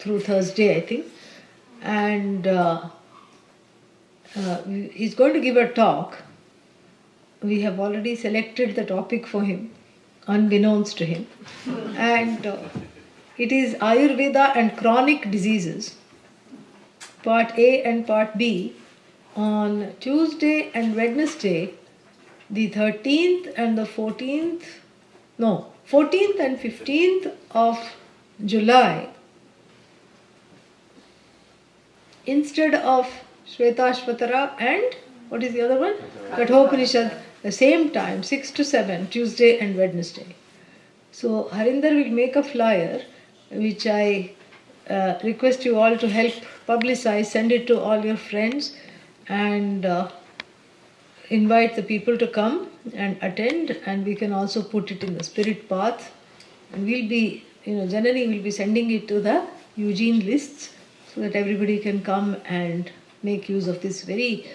through Thursday, I think. And he's going to give a talk. We have already selected the topic for him, unbeknownst to him. And it is Ayurveda and Chronic Diseases, Part A and Part B, on Tuesday and Wednesday, the 13th and the 14th and 15th of July, instead of Shvetashvatara and what is the other one? Kathopanishad, the same time, 6 to 7, Tuesday and Wednesday. So Harinder will make a flyer, which I request you all to help publicize, send it to all your friends, and invite the people to come and attend, and we can also put it in the spirit path. And we'll be, Janani will be sending it to the Eugene lists so that everybody can come and make use of this very,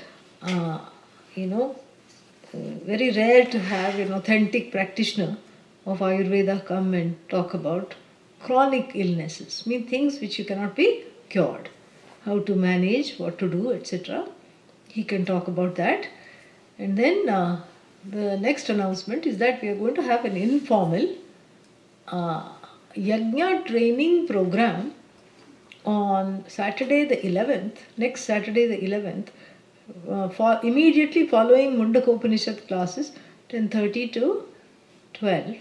very rare to have an authentic practitioner of Ayurveda come and talk about chronic illnesses, things which you cannot be cured, how to manage, what to do, etc. He can talk about that. And then the next announcement is that we are going to have an informal Yajna training program on Saturday the 11th, next Saturday the 11th, immediately following Mundakopanishad classes, 10:30 to 12.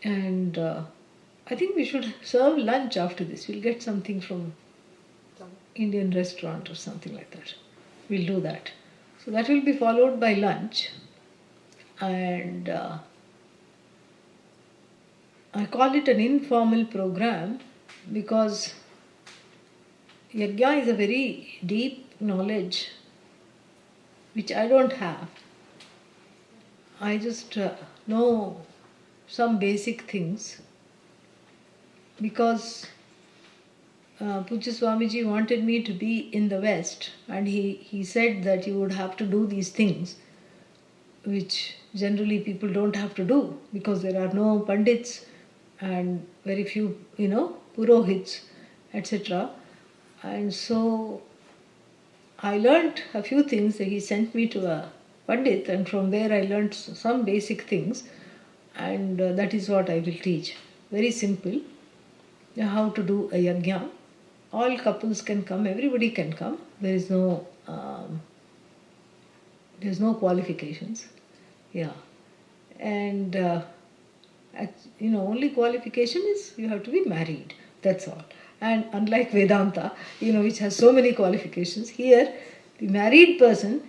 And I think we should serve lunch after this. We'll get something from Indian restaurant or something like that. We'll do that. So that will be followed by lunch. And I call it an informal program because Yajna is a very deep knowledge which I don't have. I just know some basic things because Pujya Swamiji wanted me to be in the West, and he said that you would have to do these things which generally people don't have to do because there are no pandits and very few, purohits, etc. And so I learnt a few things. He sent me to a pandit, and from there I learnt some basic things, and that is what I will teach. Very simple, how to do a yajna. All couples can come, everybody can come. There is no qualifications. Yeah. And only qualification is you have to be married. That's all. And unlike Vedanta, which has so many qualifications, here the married person,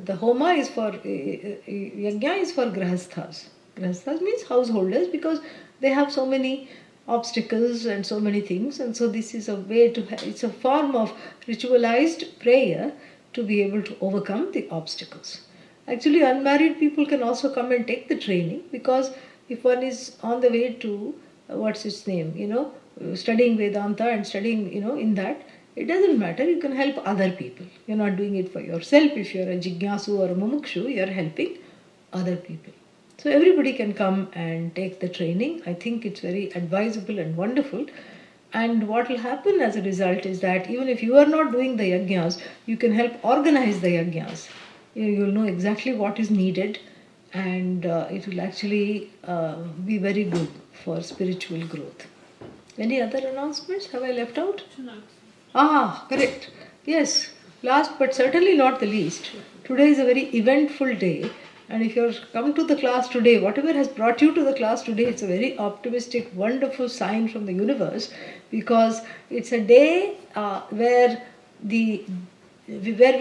the homa is for, yajna is for grahasthas. Grahasthas means householders, because they have so many obstacles and so many things, and so this is a way it's a form of ritualized prayer to be able to overcome the obstacles. Actually, unmarried people can also come and take the training, because if one is on the way to, studying Vedanta and studying, in that, it doesn't matter, you can help other people. You're not doing it for yourself. If you're a jignasu or a mumukshu, you're helping other people. So everybody can come and take the training. I think it's very advisable and wonderful. And what will happen as a result is that even if you are not doing the yajnas, you can help organize the yajnas. You'll know exactly what is needed, and it will actually be very good for spiritual growth. Any other announcements? Have I left out? No. Correct. Yes. Last but certainly not the least, today is a very eventful day. And if you're come to the class today, whatever has brought you to the class today, it's a very optimistic, wonderful sign from the universe, because it's a day where we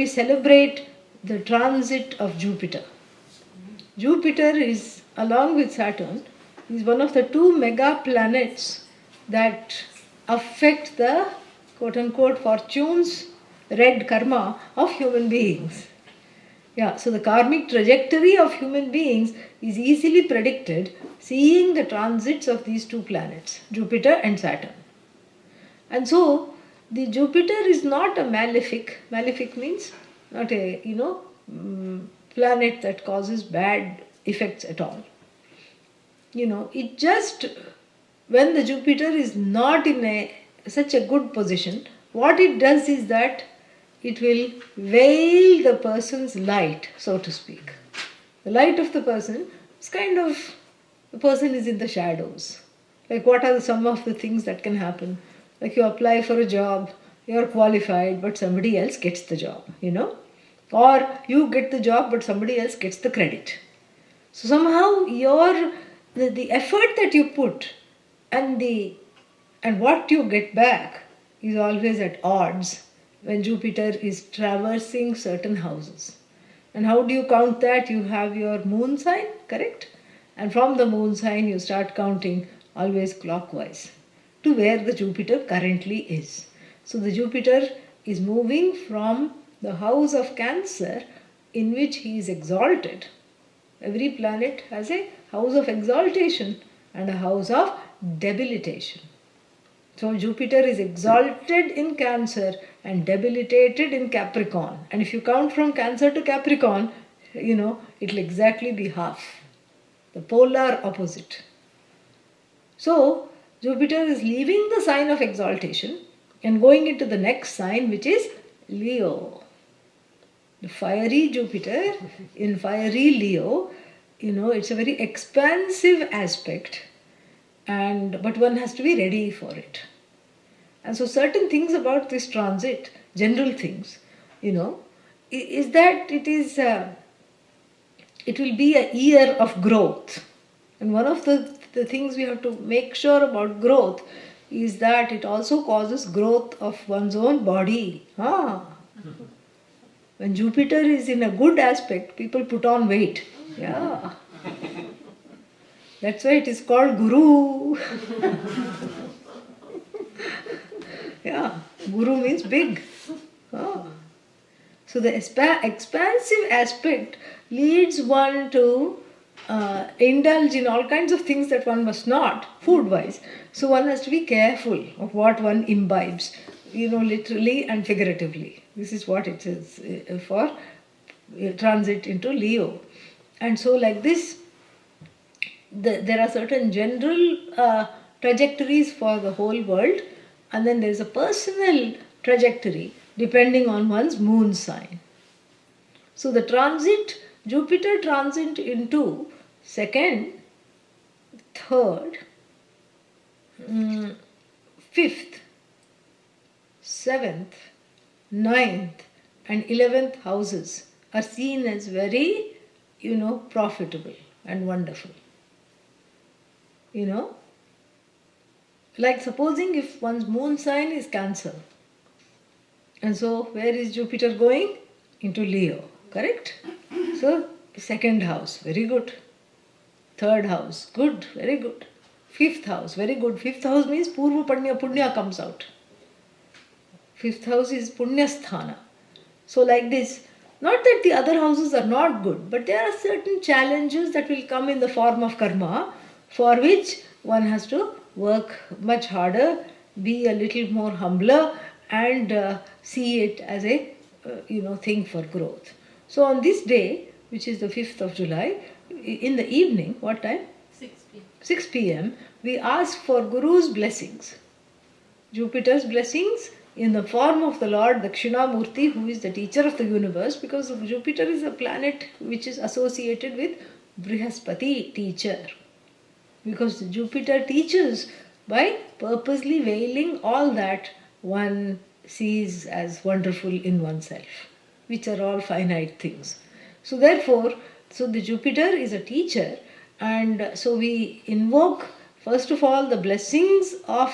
celebrate the transit of Jupiter. Jupiter is, along with Saturn, is one of the two mega planets that affect the quote-unquote fortunes, red karma of human beings. Yeah, so the karmic trajectory of human beings is easily predicted seeing the transits of these two planets, Jupiter and Saturn. And so, the Jupiter is not a malefic. Malefic means not a, planet that causes bad effects at all. It just when the Jupiter is not in such a good position, what it does is that it will veil the person's light, so to speak. The light of the person is the person is in the shadows. Like what are some of the things that can happen? Like you apply for a job, you are qualified, but somebody else gets the job, Or you get the job, but somebody else gets the credit. So somehow the effort that you put and what you get back is always at odds when Jupiter is traversing certain houses. And how do you count that? You have your moon sign, correct? And from the moon sign you start counting always clockwise to where the Jupiter currently is. So the Jupiter is moving from the house of Cancer in which he is exalted. Every planet has a house of exaltation and a house of debilitation. So Jupiter is exalted in Cancer and debilitated in Capricorn. And if you count from Cancer to Capricorn, it will exactly be half. The polar opposite. So Jupiter is leaving the sign of exaltation and going into the next sign, which is Leo. The fiery Jupiter in fiery Leo, it's a very expansive aspect, but one has to be ready for it. And so certain things about this transit, general things, is that it will be a year of growth. And one of the things we have to make sure about growth is that it also causes growth of one's own body. When Jupiter is in a good aspect, people put on weight. Yeah. That's why it is called Guru. Yeah, Guru means big. So the expansive aspect leads one to indulge in all kinds of things that one must not, food-wise. So one has to be careful of what one imbibes, literally and figuratively. This is what it is for transit into Leo. And so like this, there are certain general trajectories for the whole world, and then there is a personal trajectory depending on one's moon sign. So the Jupiter transit into 2nd, 3rd, 5th, 7th, 9th and 11th houses are seen as very, profitable and wonderful. Like supposing if one's moon sign is Cancer. And so where is Jupiter going? Into Leo, correct? So 2nd house, very good. 3rd house, good, very good. 5th house, very good. 5th house means Purva Punya comes out. 5th house is Punya Sthana. So like this, not that the other houses are not good, but there are certain challenges that will come in the form of karma, for which one has to work much harder, be a little more humbler, and see it as a thing for growth. So on this day, which is the 5th of July, in the evening, what time? 6 p.m. 6 p.m. we ask for Guru's blessings, Jupiter's blessings in the form of the Lord Dakshinamurti, who is the teacher of the universe, because Jupiter is a planet which is associated with Brihaspati, teacher. Because Jupiter teaches by purposely veiling all that one sees as wonderful in oneself, which are all finite things. So therefore, the Jupiter is a teacher, and so we invoke first of all the blessings of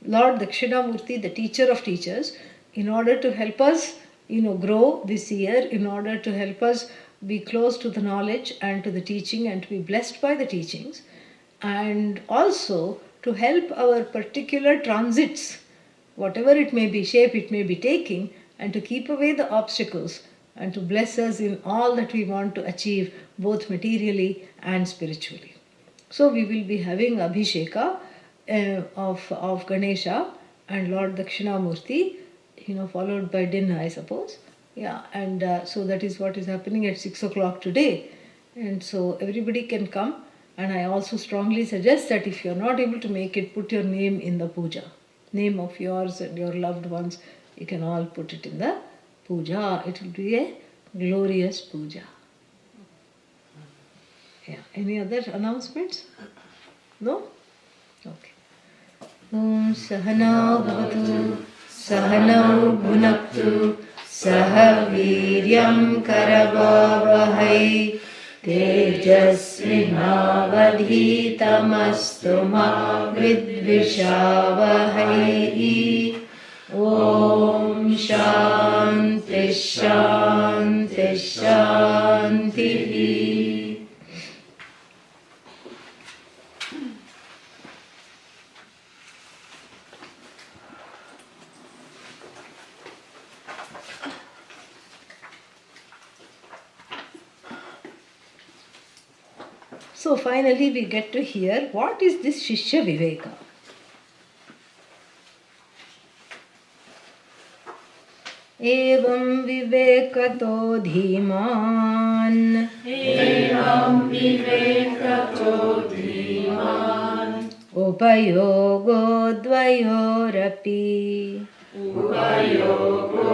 Lord Dakshinamurti, the teacher of teachers, in order to help us, grow this year, in order to help us be close to the knowledge and to the teaching and to be blessed by the teachings, and also to help our particular transits, whatever it may be, shape it may be taking, and to keep away the obstacles and to bless us in all that we want to achieve, both materially and spiritually. So we will be having Abhisheka of Ganesha and Lord Dakshinamurti, followed by dinner, I suppose. Yeah, and so that is what is happening at 6 o'clock today. And so everybody can come And I also strongly suggest that if you are not able to make it, put your name in the puja. Name of yours and your loved ones, you can all put it in the puja. It will be a glorious puja. Yeah. Any other announcements? No? Okay. Om Sahana Bhavatu Sahanau Bhunaktu Saha Viryam Karavavahai Tejasvinavadhitamastu ma vidvishavahai. Om Shanti Shanti Shanti. So finally we get to hear what is this Shishya Viveka. Evam Vivekato Dhiman. Evam Vivekato Dhiman. Upayogo Dvayorapi. Upayogo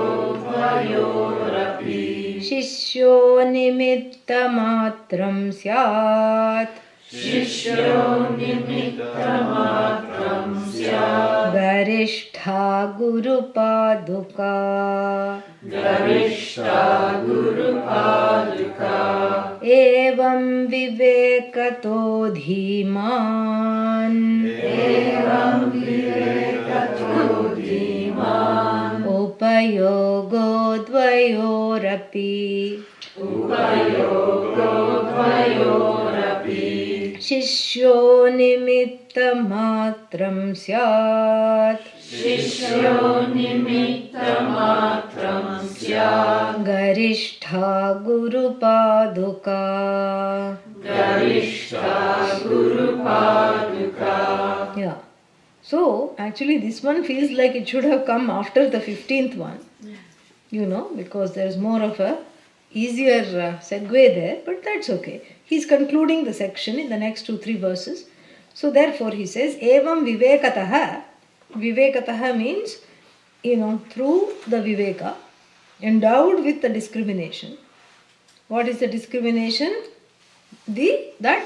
Dvayorapi. Shishyo Nimitta Matram Syat. Shishyo Nimitta Matram Syat. Garishtha Guru Paduka. Garishta Guru Paduka. Evam Vivekato Dhiman. Evam Vivekato Dhiman. Upayogo Dvayorapi. Upayogo Dvayorapi. Shishyo Nimitta Matram Syat. Shishyo Nimitta Matram Syat. Garishtha Guru Paduka. Garishta Guru Paduka. Yeah. So actually this one feels like it should have come after the 15th one. Because there's more of a easier segue there, but that's okay. He's concluding the section in the next 2-3 verses. So therefore he says, Evam Vivekataha. Vivekataha means, through the Viveka, endowed with the discrimination. What is the discrimination? That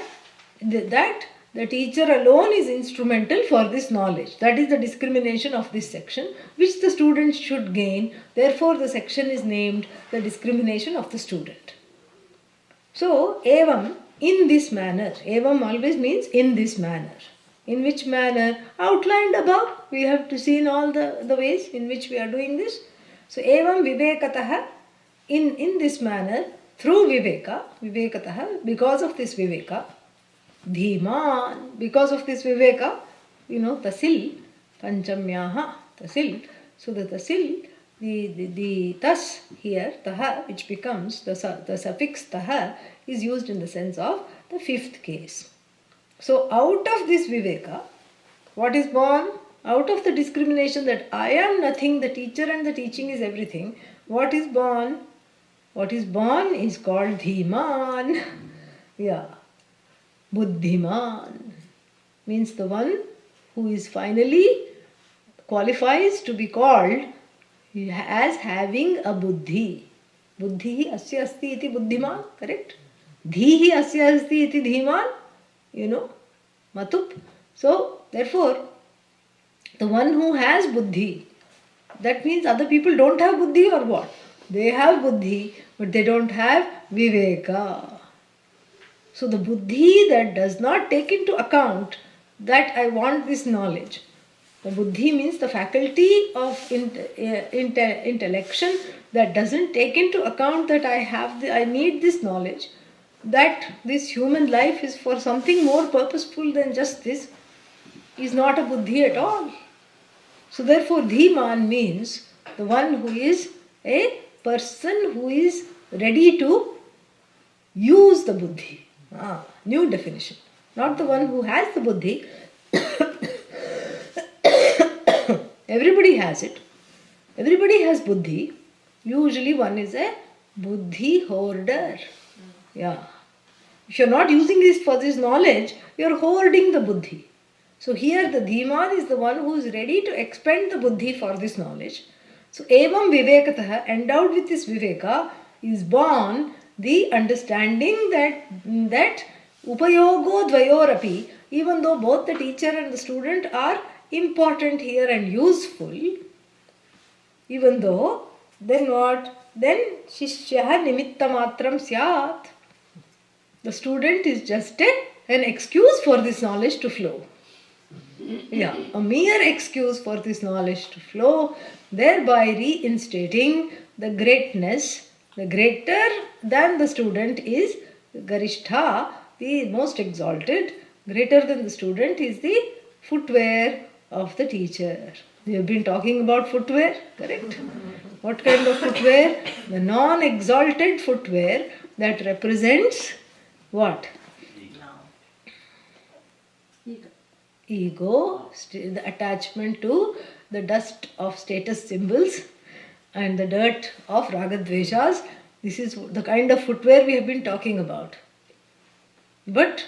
the teacher alone is instrumental for this knowledge. That is the discrimination of this section, which the student should gain. Therefore, the section is named the discrimination of the student. So, evam, in this manner. Evam always means in this manner. In which manner? Outlined above. We have to see in all the ways in which we are doing this. So, evam vivekataha, in this manner, through viveka, vivekataha, because of this viveka, Dhiman, because of this Viveka, Tasil, Panchamyaha, Tasil. So the Tasil, the Tas here, Taha, which becomes the suffix Taha, is used in the sense of the 5th case. So out of this Viveka, what is born? Out of the discrimination that I am nothing, the teacher and the teaching is everything, what is born? What is born is called Dhiman. Yeah. Buddhiman means the one who is finally qualifies to be called as having a buddhi. Buddhi asya asti iti buddhiman, correct? Dhihi asya asti iti dhiman, matup. So, therefore, the one who has buddhi, that means other people don't have buddhi or what? They have buddhi, but they don't have viveka. So the buddhi that does not take into account that I want this knowledge. The buddhi means the faculty of intellection that doesn't take into account that I need this knowledge, that this human life is for something more purposeful than just this, is not a buddhi at all. So therefore dhiman means the one who is a person who is ready to use the buddhi. New definition. Not the one who has the buddhi. Everybody has it. Everybody has buddhi. Usually one is a buddhi hoarder. Yeah. If you're not using this for this knowledge, you're hoarding the buddhi. So here the dhiman is the one who is ready to expend the buddhi for this knowledge. So evam vivekatah, endowed with this viveka, is born the understanding that upayogo dvayorapi, even though both the teacher and the student are important here and useful, even though, then what? Then shishyaha nimitta matram syat. The student is just an excuse for this knowledge to flow. Yeah, a mere excuse for this knowledge to flow, thereby reinstating the greatness. The greater than the student is Garishtha, the most exalted. Greater than the student is the footwear of the teacher. We have been talking about footwear, correct? What kind of footwear? The non-exalted footwear that represents what? Ego, the attachment to the dust of status symbols and the dirt of ragadveshas. This is the kind of footwear we have been talking about. But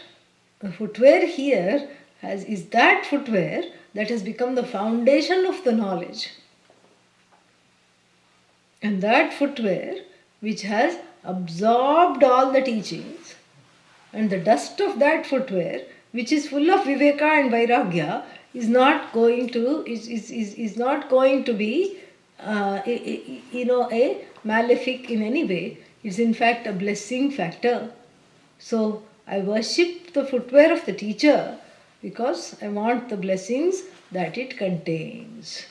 the footwear here is that footwear that has become the foundation of the knowledge. And that footwear which has absorbed all the teachings, and the dust of that footwear which is full of viveka and vairagya is not going to be a malefic in any way. It's in fact a blessing factor. So I worship the footwear of the teacher because I want the blessings that it contains.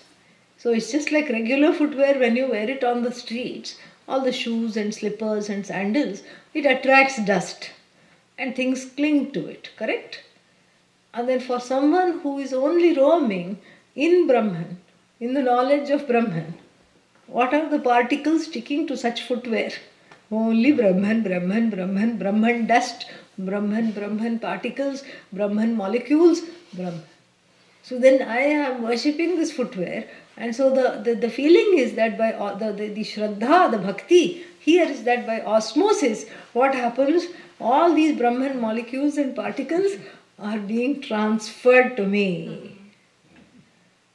So it's just like regular footwear. When you wear it on the streets, all the shoes and slippers and sandals, it attracts dust and things cling to it, correct? And then for someone who is only roaming in Brahman, in the knowledge of Brahman, what are the particles sticking to such footwear? Only Brahman, Brahman, Brahman, Brahman dust, Brahman, Brahman particles, Brahman molecules, Brahman. So then I am worshipping this footwear, and so the feeling is that by the Shraddha, the Bhakti, here is that by osmosis, what happens? All these Brahman molecules and particles are being transferred to me.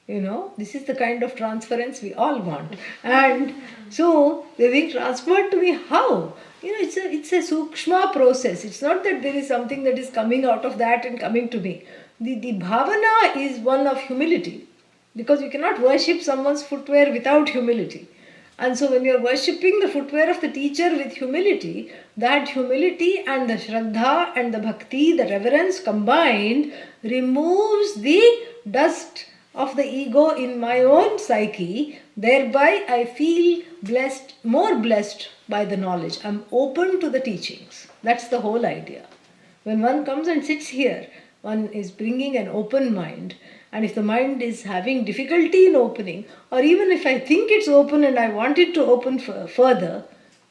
This is the kind of transference we all want. And so they're being transferred to me. How? It's a sukshma process. It's not that there is something that is coming out of that and coming to me. The bhavana is one of humility, because you cannot worship someone's footwear without humility. And so when you are worshipping the footwear of the teacher with humility, that humility and the shraddha and the bhakti, the reverence combined, removes the dust of the ego in my own psyche. Thereby I feel blessed, more blessed by the knowledge. I'm open to the teachings. That's the whole idea. When one comes and sits here, one is bringing an open mind. And if the mind is having difficulty in opening, or even if I think it's open and I want it to open further,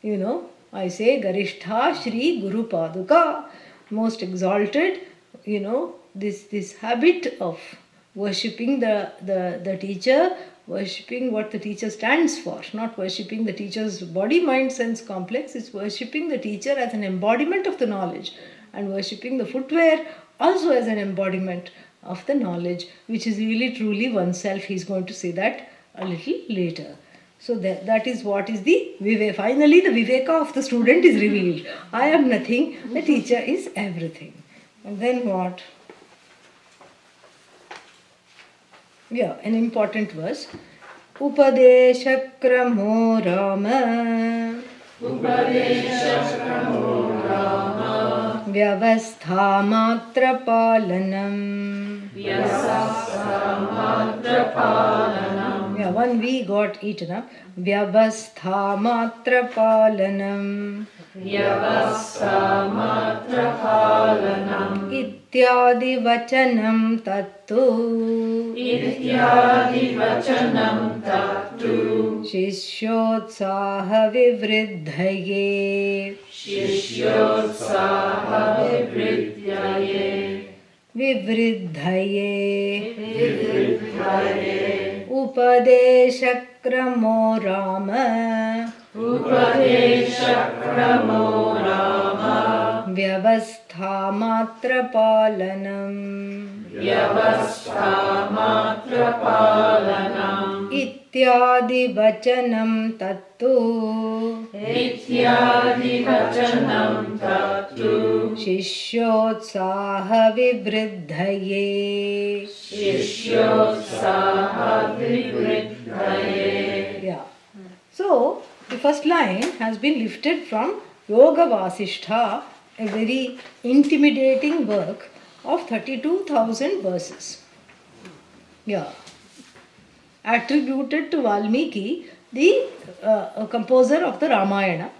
I say Garishtha Shri Guru Paduka, most exalted, this habit of worshipping the teacher, worshipping what the teacher stands for, not worshipping the teacher's body, mind, sense complex. It's worshipping the teacher as an embodiment of the knowledge, and worshipping the footwear also as an embodiment of the knowledge, which is really truly oneself. He's going to say that a little later. So that is what is the viveka. Finally, the viveka of the student is revealed. I am nothing, the teacher is everything. And then what? Yeah, an important verse. Upadesha kramo Rama. Upadesha kramo Rama. Vyavastha matra palanam. Vyavastha matra palanam. Yeah, one V got eaten up. Vyavastha matra palanam. Vyavastha matra palanam. Ityadi vachanam tattu. Ityadi vachanam tattu. Shishyotsaha vivriddhaye. Shishyotsaha vivriddhaye. Vivriddhaye. Vivriddhaye. Upadesha kramo Rama. Upadesha kramo Rama. व्यवस्थामात्रपालनम् व्यवस्थामात्रपालनम् इत्यादिवचनं तत्तु इत्यादिवचनं तत्तु शिष्योत्साहविवृद्धये. शिष्योत्साहविवृद्धये. Yeah. So, the first line has been lifted from Yoga Vasishtha, a very intimidating work of 32,000 verses. Yeah. Attributed to Valmiki, the composer of the Ramayana.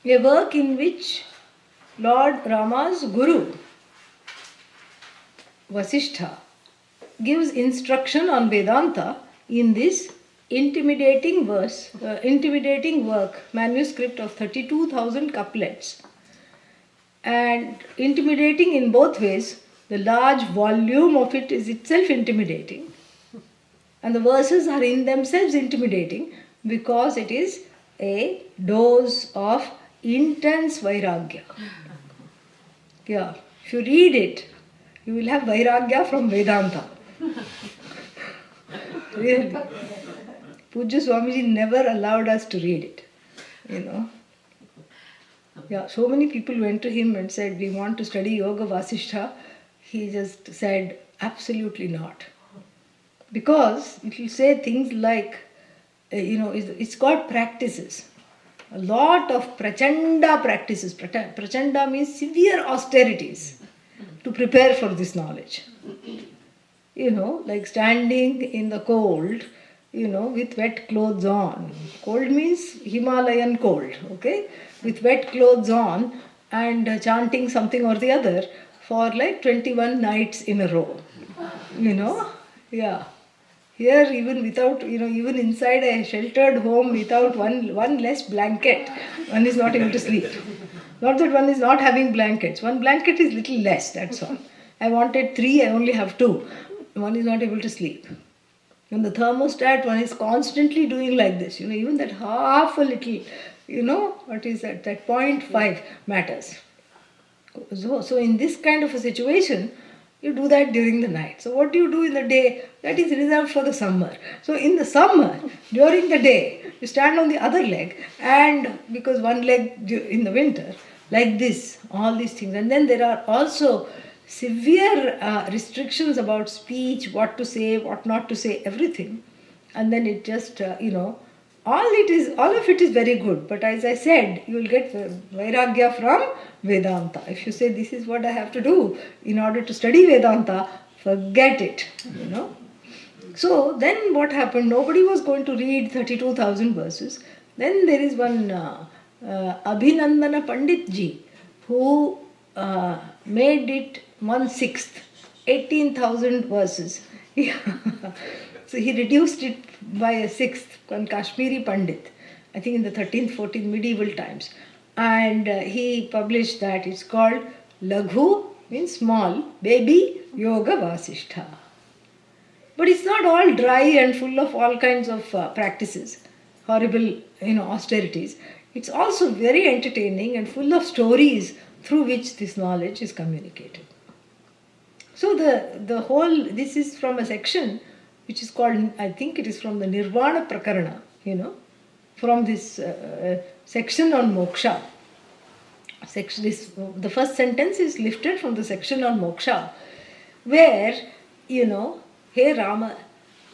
A work in which Lord Rama's Guru, Vasishtha, gives instruction on Vedanta in this intimidating work, manuscript of 32,000 couplets. And intimidating in both ways. The large volume of it is itself intimidating. And the verses are in themselves intimidating because it is a dose of intense vairagya. Yeah, if you read it, you will have vairagya from Vedanta. Really. Pujya Swamiji never allowed us to read it, you know. Yeah, so many people went to him and said, we want to study Yoga Vasishtha. He just said, absolutely not. Because if you say things like, it's got practices. A lot of prachanda practices. Prachanda means severe austerities to prepare for this knowledge. Like standing in the cold, with wet clothes on. Cold means Himalayan cold, okay? With wet clothes on and chanting something or the other for like 21 nights in a row. Yeah. Here even without, even inside a sheltered home without one less blanket, one is not able to sleep. Not that one is not having blankets. One blanket is little less, that's all. I wanted 3, I only have 2. One is not able to sleep. And the thermostat, one is constantly doing like this. Even that half a little, what is that? That 0.5 matters. So in this kind of a situation, you do that during the night. So what do you do in the day? That is reserved for the summer. So in the summer, during the day, you stand on the other leg, and because one leg in the winter, like this, all these things. And then there are also severe restrictions about speech, what to say, what not to say, everything. And then it just, all of it is very good. But as I said, you will get vairagya from Vedanta. If you say this is what I have to do in order to study Vedanta, forget it, So then what happened? Nobody was going to read 32,000 verses. Then there is one Abhinandana Pandit ji who made it 1/6, 18,000 verses. So he reduced it by a 6th, one Kashmiri Pandit, I think in the 13th, 14th medieval times. And he published that. It's called Laghu, means small, baby Yoga Vasishtha. But it's not all dry and full of all kinds of practices, horrible, austerities. It's also very entertaining and full of stories through which this knowledge is communicated. So the whole, this is from a section which is called, I think it is from the Nirvana Prakarana, from this section on moksha. The first sentence is lifted from the section on moksha, where, hey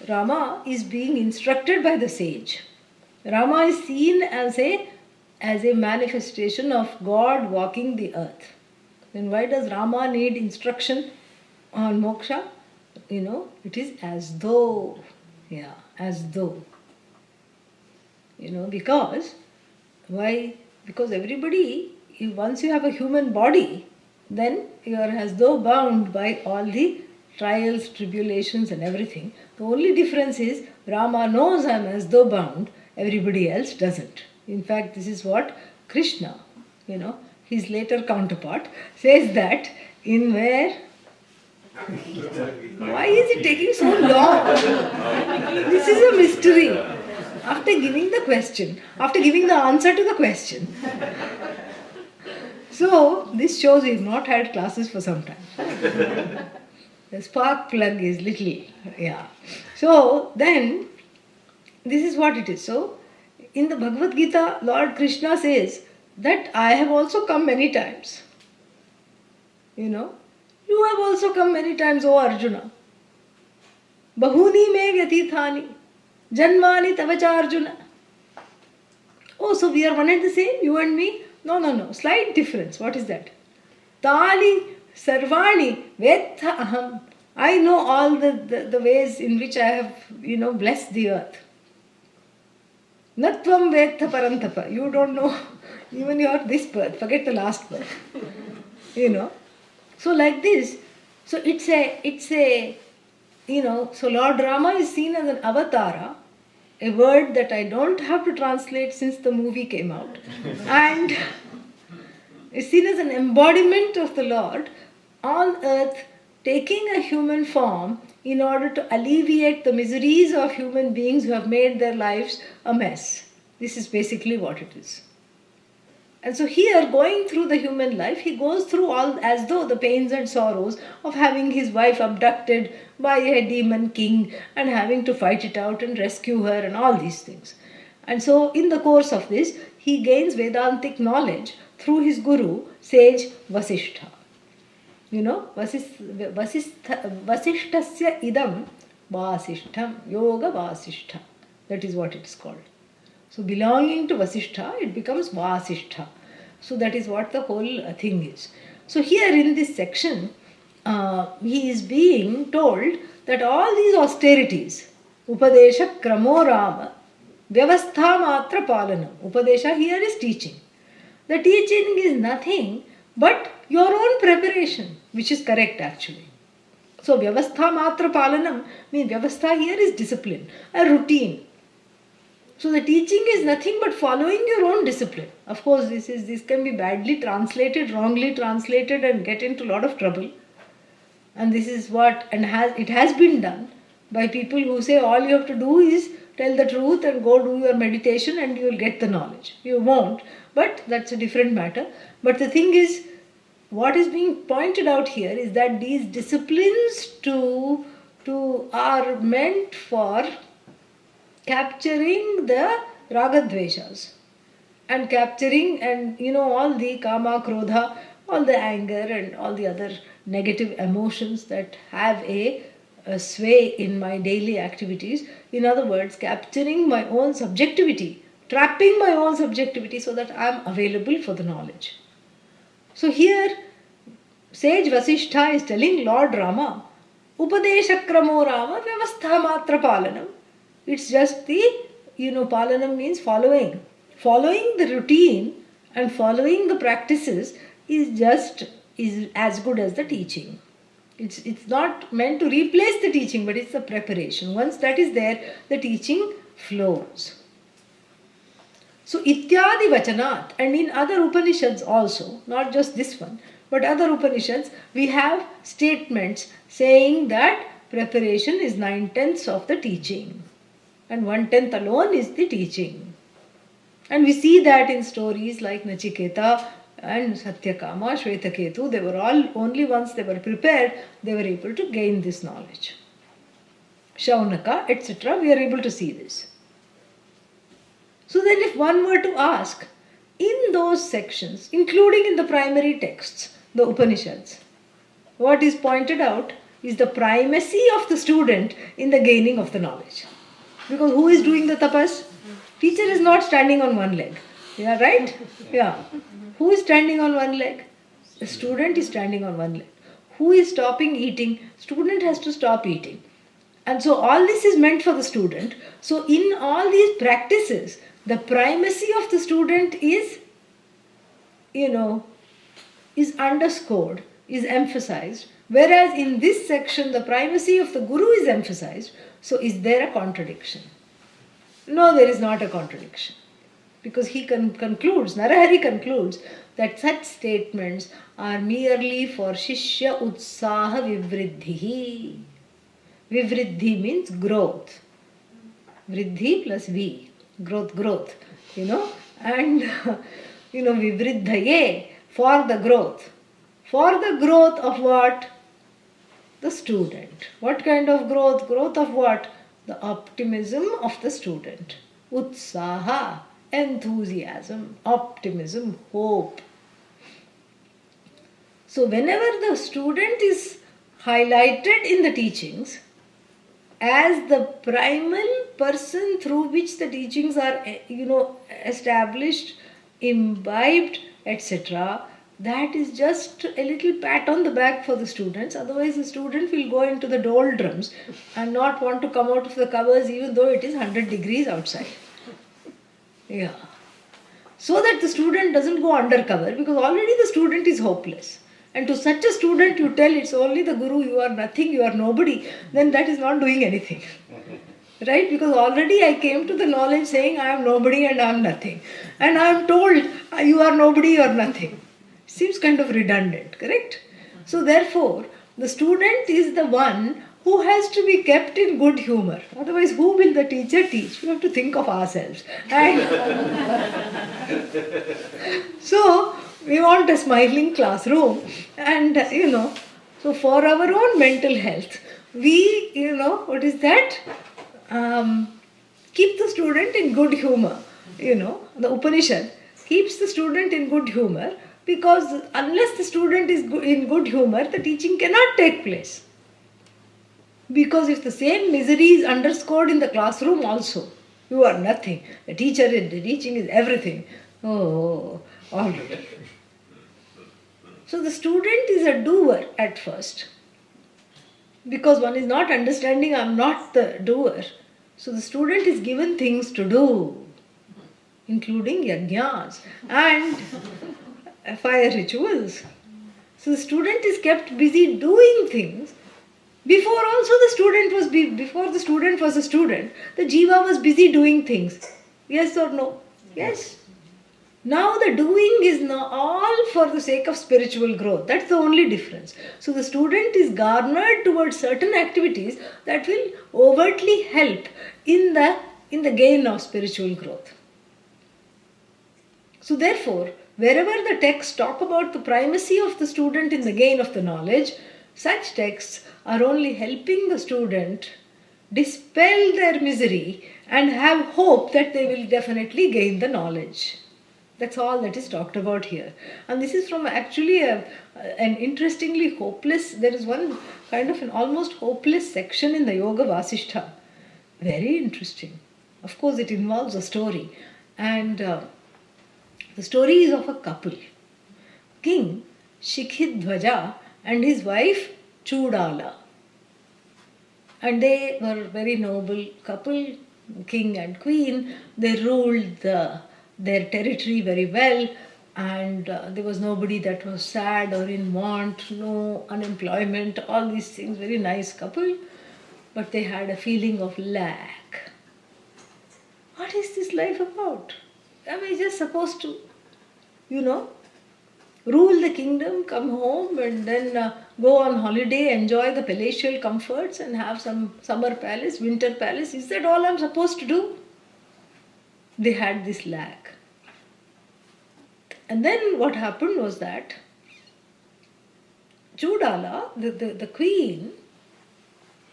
Rama is being instructed by the sage. Rama is seen as a manifestation of God walking the earth. Then why does Rama need instruction on moksha? It is as though. Because, why? Because everybody, once you have a human body, then you are as though bound by all the trials, tribulations and everything. The only difference is Rama knows I am as though bound, everybody else doesn't. In fact, this is what Krishna, his later counterpart, says that in where... Why is it taking so long? This is a mystery. After giving the answer to the question, So this shows we've not had classes for some time. The spark plug is little, yeah. So then, this is what it is. So, in the Bhagavad Gita, Lord Krishna says that I have also come many times. You have also come many times, O Arjuna. Bahuni me vyatithani, janmani tavacha Arjuna. Oh, so we are one and the same, you and me? No. Slight difference. What is that? Tani sarvani vetha aham. I know all the ways in which I have, blessed the earth. Natvam vetha parantapa. You don't know even this birth. Forget the last birth. So like this. So it's a so Lord Rama is seen as an avatara, a word that I don't have to translate since the movie came out. And is seen as an embodiment of the Lord on earth, taking a human form in order to alleviate the miseries of human beings who have made their lives a mess. This is basically what it is. And so here, going through the human life, he goes through all as though the pains and sorrows of having his wife abducted by a demon king and having to fight it out and rescue her and all these things. And so in the course of this, he gains Vedantic knowledge through his guru, sage Vasishtha. Vasishtasya idam Vasishtham, Yoga Vasishtha. That is what it is called. So belonging to Vasishtha, it becomes Vasishtha. So that is what the whole thing is. So here in this section, he is being told that all these austerities, Upadesha Kramo Rama, Vyavastha Matra Palanam. Upadesha here is teaching. The teaching is nothing but your own preparation, which is correct actually. So Vyavastha Matra Palanam means Vyavastha here is discipline, a routine. So the teaching is nothing but following your own discipline. Of course, this can be badly translated, wrongly translated, and get into a lot of trouble. And this is what it has been done by people who say all you have to do is tell the truth and go do your meditation and you will get the knowledge. You won't, but that's a different matter. But the thing is, what is being pointed out here is that these disciplines are meant for capturing the ragadveshas and capturing all the kama, krodha, all the anger and all the other negative emotions that have a sway in my daily activities. In other words, capturing my own subjectivity, trapping my own subjectivity so that I am available for the knowledge. So here, sage Vasishtha is telling Lord Rama, Upadesha Kramo Rama Vyavastha Matra Palanam. It's just the, Palanam means following. Following the routine and following the practices is as good as the teaching. It's not meant to replace the teaching, but it's the preparation. Once that is there, the teaching flows. So Ityadi Vachanat, and in other Upanishads also, not just this one, but other Upanishads, we have statements saying that preparation is 9/10 of the teaching. And 1/10 alone is the teaching. And we see that in stories like Nachiketa and Satyakama, Shvetaketu, they were all, only once they were prepared, they were able to gain this knowledge. Shaunaka, etc., we are able to see this. So then if one were to ask, in those sections, including in the primary texts, the Upanishads, what is pointed out is the primacy of the student in the gaining of the knowledge. Because who is doing the tapas? Teacher is not standing on one leg. Yeah, right? Yeah. Who is standing on one leg? The student is standing on one leg. Who is stopping eating? Student has to stop eating. And so all this is meant for the student. So in all these practices, the primacy of the student is underscored, is emphasized. Whereas in this section, the primacy of the guru is emphasized. So is there a contradiction? No, there is not a contradiction. Because he concludes, Narahari concludes, that such statements are merely for Shishya Utsaha Vivriddhi. Vivriddhi means growth. Vriddhi plus V. Growth. And, Vivriddhaye, For the growth. For the growth of what? The student. What kind of growth? Growth of what? The optimism of the student. Utsaha, enthusiasm, optimism, hope. So whenever the student is highlighted in the teachings as the primal person through which the teachings are, established, imbibed, etc., that is just a little pat on the back for the students. Otherwise, the student will go into the doldrums and not want to come out of the covers even though it is 100 degrees outside. Yeah. So that the student doesn't go undercover, because already the student is hopeless. And to such a student you tell it's only the Guru, you are nothing, you are nobody, then that is not doing anything. Right? Because already I came to the knowledge saying I am nobody and I am nothing. And I am told you are nobody, you are nothing. Seems kind of redundant, correct? So therefore, the student is the one who has to be kept in good humor. Otherwise, who will the teacher teach? We have to think of ourselves. And so, we want a smiling classroom. And, so for our own mental health, we, what is that? Keep the student in good humor. The Upanishad keeps the student in good humor, because unless the student is in good humor, the teaching cannot take place. Because if the same misery is underscored in the classroom also, you are nothing. The teaching is everything. Oh, all right. So the student is a doer at first. Because one is not understanding, I am not the doer. So the student is given things to do, including yajnas and fire rituals. So the student is kept busy doing things. Before the student was a student, the jiva was busy doing things. Yes or no? Yes. Now the doing is now all for the sake of spiritual growth. That's the only difference. So the student is garnered towards certain activities that will overtly help in the gain of spiritual growth. So therefore, wherever the texts talk about the primacy of the student in the gain of the knowledge, such texts are only helping the student dispel their misery and have hope that they will definitely gain the knowledge. That's all that is talked about here. And this is from actually an interestingly hopeless, there is one kind of an almost hopeless section in the Yoga Vasishtha. Very interesting. Of course, it involves a story. And the story is of a couple. King Shikhidhwaja and his wife Chudala. And they were a very noble couple, king and queen. They ruled their territory very well, and there was nobody that was sad or in want, no unemployment, all these things. Very nice couple, but they had a feeling of lack. What is this life about? Am I just supposed to, rule the kingdom, come home and then go on holiday, enjoy the palatial comforts and have some summer palace, winter palace? Is that all I'm supposed to do? They had this lack. And then what happened was that Chudala, the queen,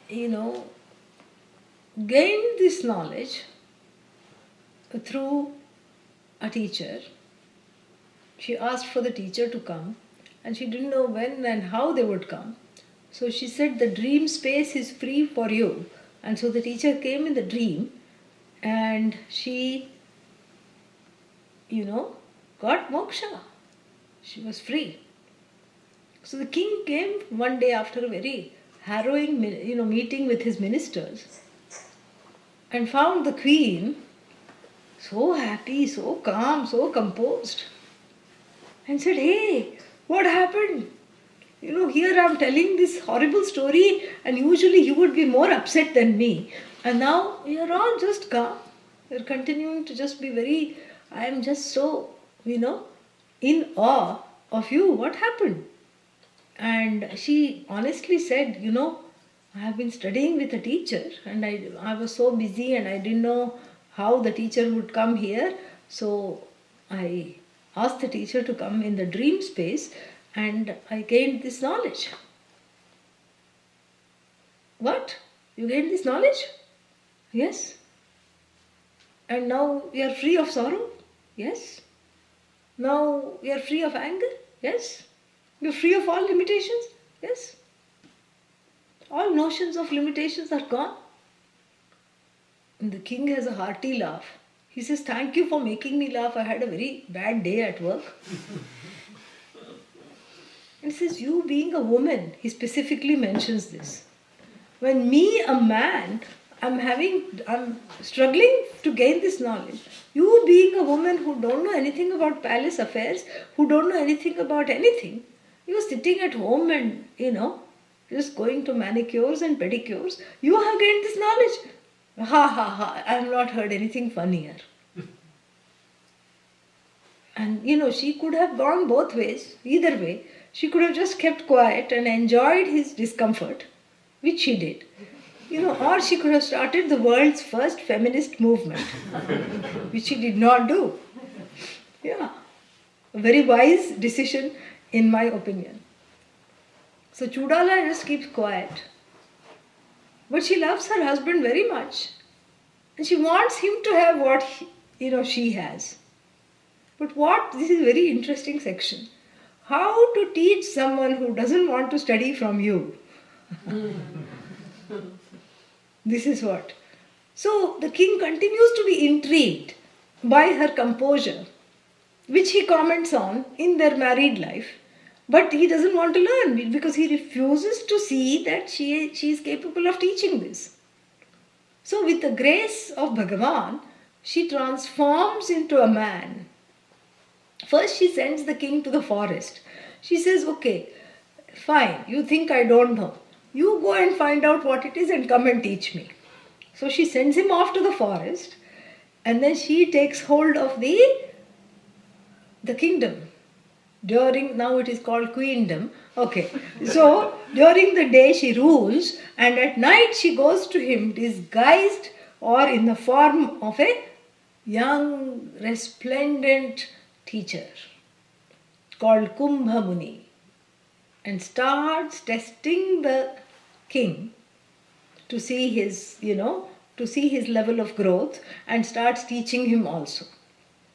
gained this knowledge through a teacher. She asked for the teacher to come, and she didn't know when and how they would come. So she said, the dream space is free for you. And so the teacher came in the dream, and she, got moksha. She was free. So the king came one day after a very harrowing, meeting with his ministers, and found the queen so happy, so calm, so composed, and said, hey, what happened? Here I'm telling this horrible story, and usually you would be more upset than me. And now you're all just calm. You're continuing to just be I am just so, in awe of you. What happened? And she honestly said, I have been studying with a teacher, and I was so busy and I didn't know how the teacher would come here. So I asked the teacher to come in the dream space, and I gained this knowledge. What? You gained this knowledge? Yes. And now you are free of sorrow? Yes. Now you are free of anger? Yes. You are free of all limitations? Yes. All notions of limitations are gone. And the king has a hearty laugh. He says, "Thank you for making me laugh. I had a very bad day at work." And he says, "You being a woman," he specifically mentions this. When me, a man, I'm struggling to gain this knowledge. You being a woman who don't know anything about palace affairs, who don't know anything about anything, you're sitting at home and, just going to manicures and pedicures. You have gained this knowledge. Ha ha ha, I have not heard anything funnier. And she could have gone both ways, either way. She could have just kept quiet and enjoyed his discomfort, which she did. Or she could have started the world's first feminist movement, which she did not do. Yeah, a very wise decision in my opinion. So Chudala just keeps quiet. But she loves her husband very much. And she wants him to have what she has. But this is a very interesting section. How to teach someone who doesn't want to study from you? This is what. So the king continues to be intrigued by her composure, which he comments on in their married life. But he doesn't want to learn because he refuses to see that she is capable of teaching this. So with the grace of Bhagavan, she transforms into a man. First she sends the king to the forest. She says, "Okay, fine, you think I don't know. You go and find out what it is and come and teach me." So she sends him off to the forest, and then she takes hold of the kingdom. Now it is called queendom. Okay. So during the day she rules, and at night she goes to him disguised or in the form of a young, resplendent teacher called Kumbha Muni, and starts testing the king to see his level of growth, and starts teaching him also.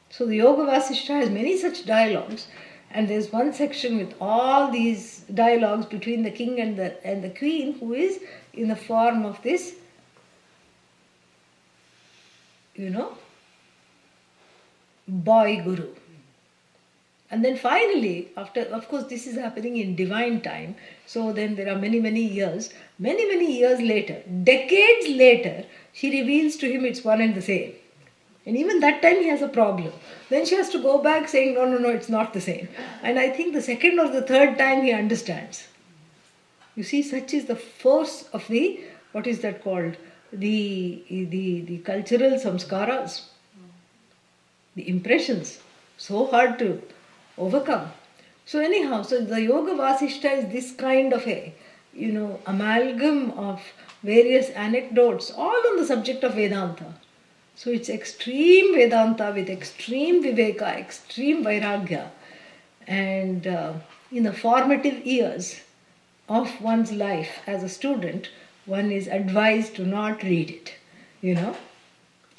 So the Yoga Vasishtha has many such dialogues, and there's one section with all these dialogues between the king and the queen, who is in the form of this, boy guru. And then finally, after, of course, this is happening in divine time, so then there are many years later, decades later, she reveals to him it's one and the same. And even that time he has a problem. Then she has to go back saying, no, it's not the same. And I think the second or the third time he understands. You see, such is the force of the, what is that called? The cultural samskaras, the impressions. So hard to overcome. So anyhow, so the Yoga Vasishtha is this kind of a, amalgam of various anecdotes, all on the subject of Vedanta. So it's extreme Vedanta with extreme Viveka, extreme Vairagya. And in the formative years of one's life as a student, one is advised to not read it,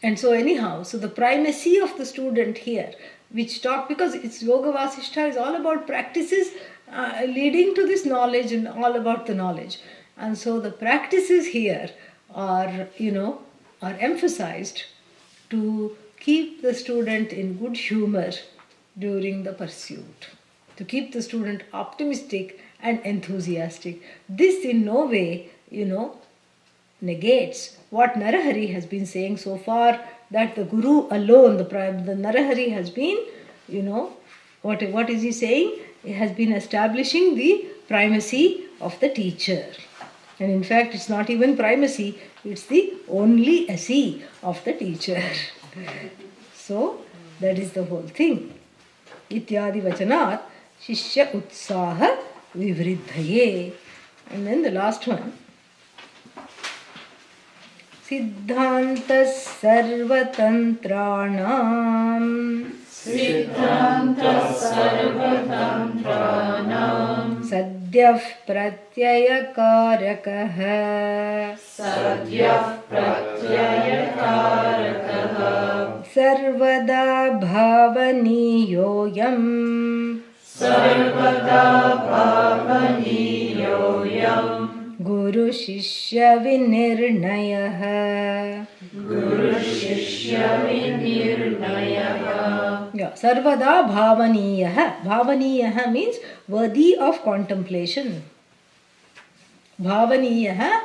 And so anyhow, so the primacy of the student here, which because it's Yoga Vasishtha is all about practices leading to this knowledge and all about the knowledge. And so the practices here are emphasized to keep the student in good humor during the pursuit, to keep the student optimistic and enthusiastic. This in no way, negates what Narahari has been saying so far, that the Guru alone, the Narahari has been, what is he saying? He has been establishing the primacy of the teacher. And in fact, it's not even primacy, it's the only essay of the teacher. So, that is the whole thing. Ityadi vachanat shishya utsaha vivriddhaye. And then the last one. Siddhanta sarvatantranam Siddhanta Sarvatantranam Sadyah Pratyayakarakah Sadyah Pratyayakarakah Sarvada Bhavaniyoyam Sarvada Bhavaniyoyam Guru Shishya Vinirnayah. Guru Shishya Vinirnayah. Yeah, Sarvada Bhavaniyaha. Bhavaniyaha means worthy of contemplation. Bhavaniyaha,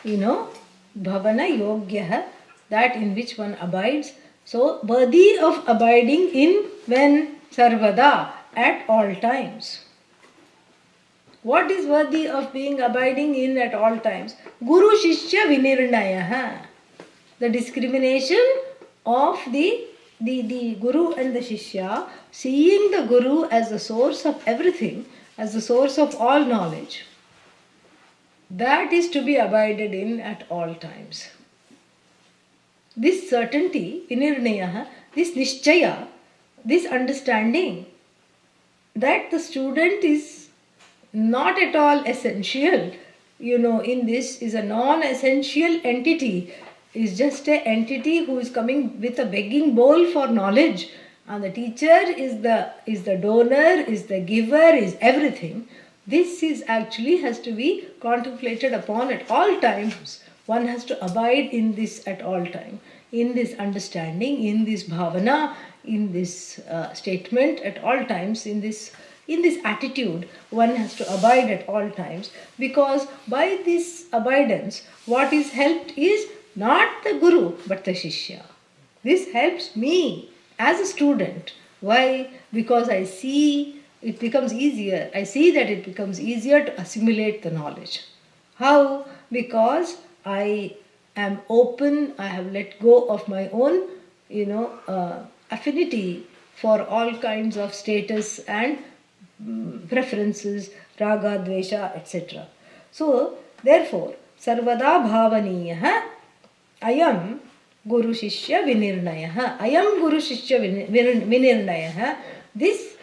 Bhavana Yogyaha, that in which one abides. So, worthy of abiding in when? Sarvada, at all times. What is worthy of being abiding in at all times? Guru Shishya Vinirnayaha. The discrimination of the Guru and the Shishya, seeing the Guru as the source of everything, as the source of all knowledge. That is to be abided in at all times. This certainty, Vinirnayaha, this Nishchaya, this understanding that the student is not at all essential, in this is a non-essential entity, is just an entity who is coming with a begging bowl for knowledge, and the teacher is the donor, is the giver, is everything. This is actually has to be contemplated upon at all times. One has to abide in this at all time, in this understanding, in this bhavana, in this statement at all times, in this attitude. One has to abide at all times, because by this abidance, what is helped is not the Guru but the Shishya. This helps me as a student. Why? Because I see it becomes easier. I see that it becomes easier to assimilate the knowledge. How? Because I am open, I have let go of my own, affinity for all kinds of status and preferences, raga, dvesha, etc. So, therefore, sarvada bhavaniyaha ayam guru shishya vinirnayaha. Ayam guru shishya vinirnayaha. This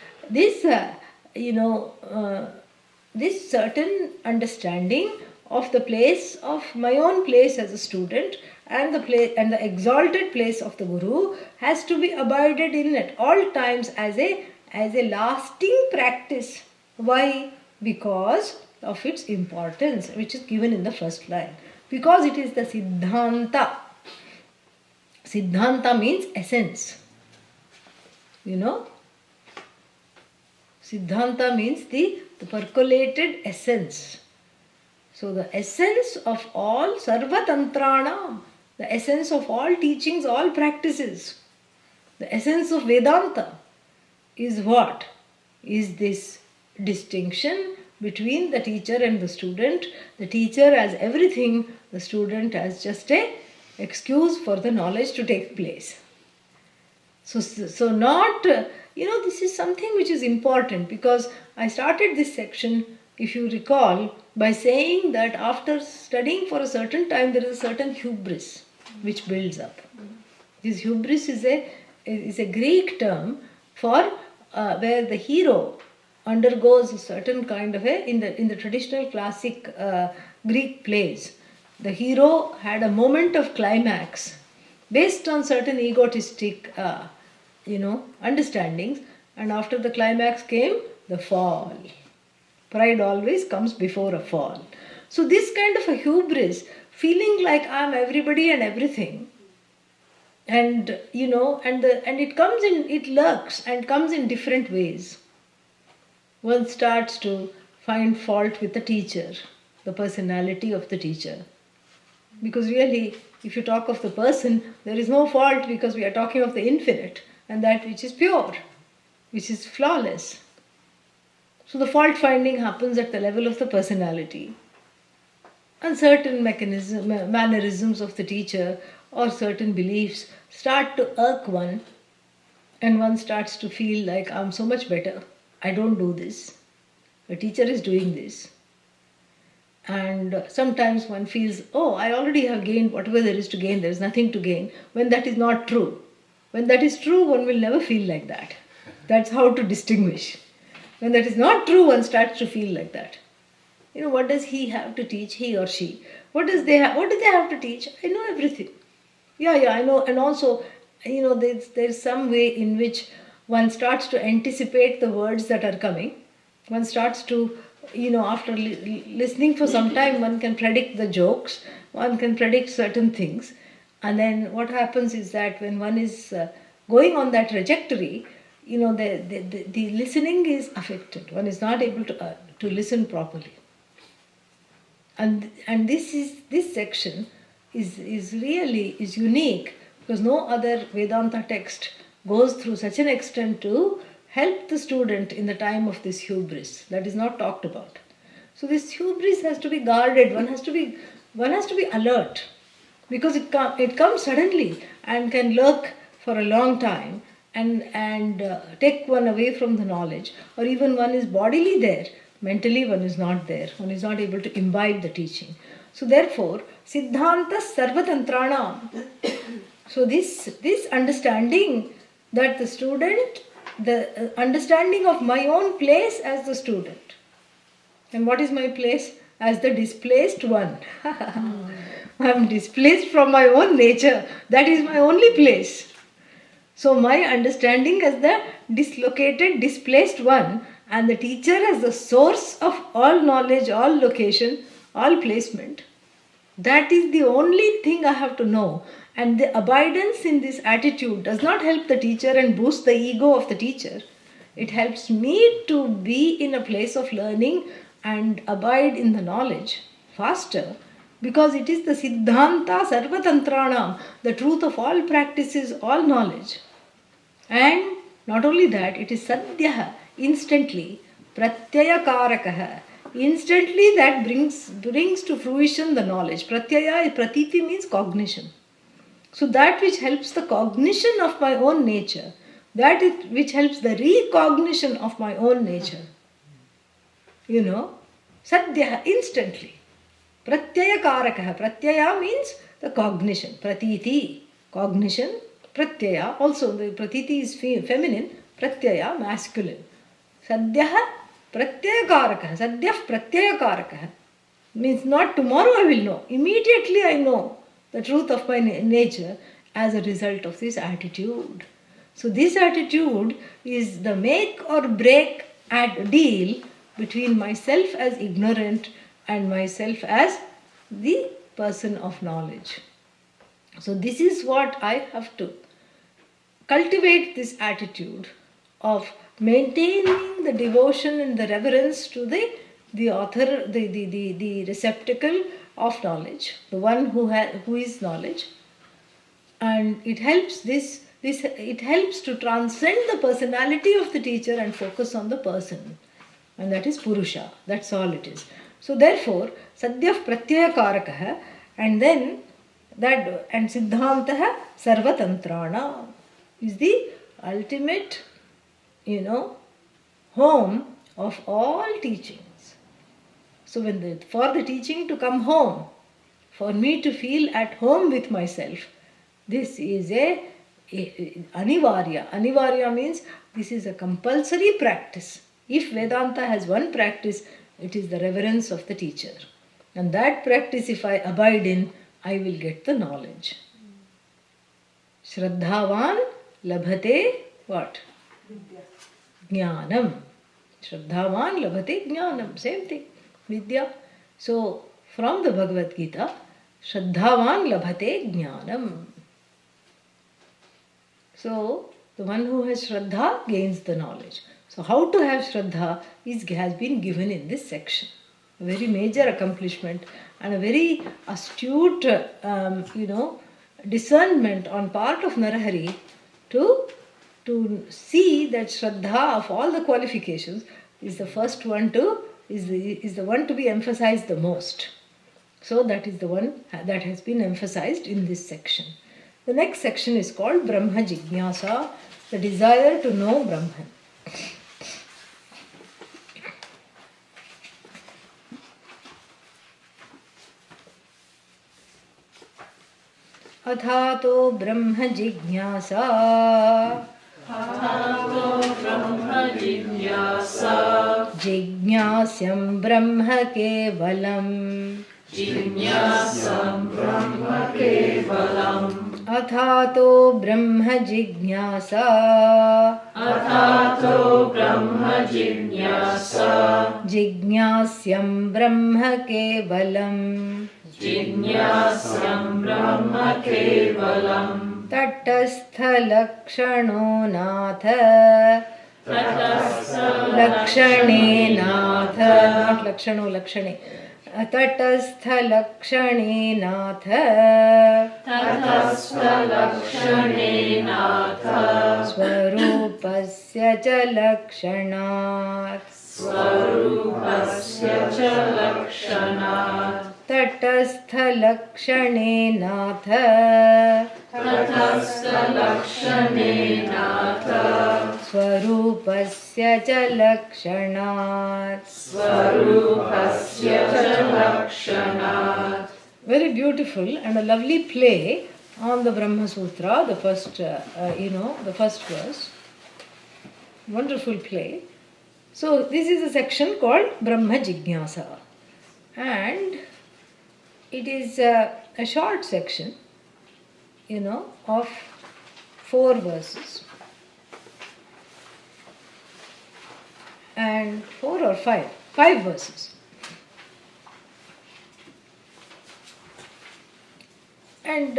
certain understanding of the place of my own place as a student and the exalted place of the Guru has to be abided in at all times as a lasting practice. Why? Because of its importance, which is given in the first line. Because it is the Siddhanta. Siddhanta means essence. Siddhanta means the percolated essence. So the essence of all sarvatantranam, the essence of all teachings, all practices, the essence of Vedanta is what? Is this distinction between the teacher and the student. The teacher as everything, the student as just a excuse for the knowledge to take place. So not, this is something which is important, because I started this section, if you recall, by saying that after studying for a certain time, there is a certain hubris which builds up. This hubris is a Greek term for where the hero undergoes a certain kind of in the traditional classic Greek plays. The hero had a moment of climax based on certain egotistic, understandings, and after the climax came the fall. Pride always comes before a fall. So this kind of a hubris, feeling like I'm everybody and everything, and it lurks and comes in different ways. One starts to find fault with the teacher, the personality of the teacher. Because really, if you talk of the person, there is no fault, because we are talking of the infinite and that which is pure, which is flawless. So the fault finding happens at the level of the personality. And certain mannerisms of the teacher or certain beliefs start to irk one, and one starts to feel like I'm so much better. I don't do this. The teacher is doing this. And sometimes one feels, I already have gained whatever there is to gain. There is nothing to gain. When that is not true. When that is true, one will never feel like that. That's how to distinguish. When that is not true, one starts to feel like that. What does he have to teach, he or she? What do they have to teach? I know everything. Yeah, I know. And also, there's some way in which one starts to anticipate the words that are coming. One starts to, after listening for some time, one can predict the jokes, one can predict certain things. And then what happens is that when one is going on that trajectory, the listening is affected. One is not able to listen properly. And this section is really unique, because no other Vedanta text goes through such an extent to help the student in the time of this hubris. That is not talked about. So this hubris has to be guarded. One has to be alert, because it comes suddenly and can lurk for a long time and take one away from the knowledge, or even one is bodily there. Mentally one is not there. One is not able to imbibe the teaching. So therefore, Siddhanta Sarvatantranam. So this understanding that the understanding of my own place as the student. And what is my place? As the displaced one. I am displaced from my own nature. That is my only place. So my understanding as the dislocated, displaced one, and the teacher as the source of all knowledge, all location, all placement. That is the only thing I have to know. And the abidance in this attitude does not help the teacher and boost the ego of the teacher. It helps me to be in a place of learning and abide in the knowledge faster, because it is the Siddhanta Sarvatantranam, the truth of all practices, all knowledge. And not only that, it is Sadhyaha, instantly, Pratyaya Karakaha, instantly that brings to fruition the knowledge. Pratyaya, pratiti means cognition. So that which helps the cognition of my own nature, that is which helps the recognition of my own nature. Sadhyaha, instantly. Pratyaya Karakaha. Pratyaya means the cognition. Pratiti, cognition. Pratyaya, also the pratiti is feminine, pratyaya, masculine. Sadhyaha pratyaya karakaha. Sadhyah pratyaya karakaha. Means not tomorrow I will know. Immediately I know the truth of my nature as a result of this attitude. So this attitude is the make or break deal between myself as ignorant and myself as the person of knowledge. So this is what I have to cultivate, this attitude of maintaining the devotion and the reverence to the author, the receptacle of knowledge, the one who is knowledge, and it helps it helps to transcend the personality of the teacher and focus on the person, and that is Purusha. That's all it is. So therefore, Sadhyah Pratyaya Karakaha, and then that, and Siddhantaha Sarvatantrana is the ultimate, home of all teachings. So for the teaching to come home, for me to feel at home with myself, this is a anivarya. Anivarya means this is a compulsory practice. If Vedanta has one practice, it is the reverence of the teacher. And that practice, if I abide in, I will get the knowledge. Shraddhavan labhate what? Jnanam. Shraddhavan labhate jnanam. Same thing. Vidya. So, from the Bhagavad Gita, Shraddhavan labhate jnanam. So, the one who has Shraddha gains the knowledge. So, how to have Shraddha has been given in this section. A very major accomplishment and a very astute, discernment on part of Narahari to see that Shraddha of all the qualifications is the first one is the one to be emphasized the most. So that is the one that has been emphasized in this section. The next section is called Brahma Jignasa, the desire to know Brahman. अथातो ब्रह्म जिज्ञासा जिज्ञास्यं ब्रह्म केवलम् अथातो ब्रह्म जिज्ञासा जिज्ञास्यं ब्रह्म केवलम् तटस्थलक्षणो नाथ लक्षणे नाथ not लक्षणो लक्षणे तटस्थलक्षणे नाथ स्वरूपस्य च लक्षणात् तटस्थलक्षणे नाथ स्वरूपस्य च लक्षणात् Very beautiful and a lovely play on the Brahma Sutra, the first, the first verse. Wonderful play. So this is a section called Brahma Jignasa, and it is a short section, of 4 verses, and 4 or 5 verses. And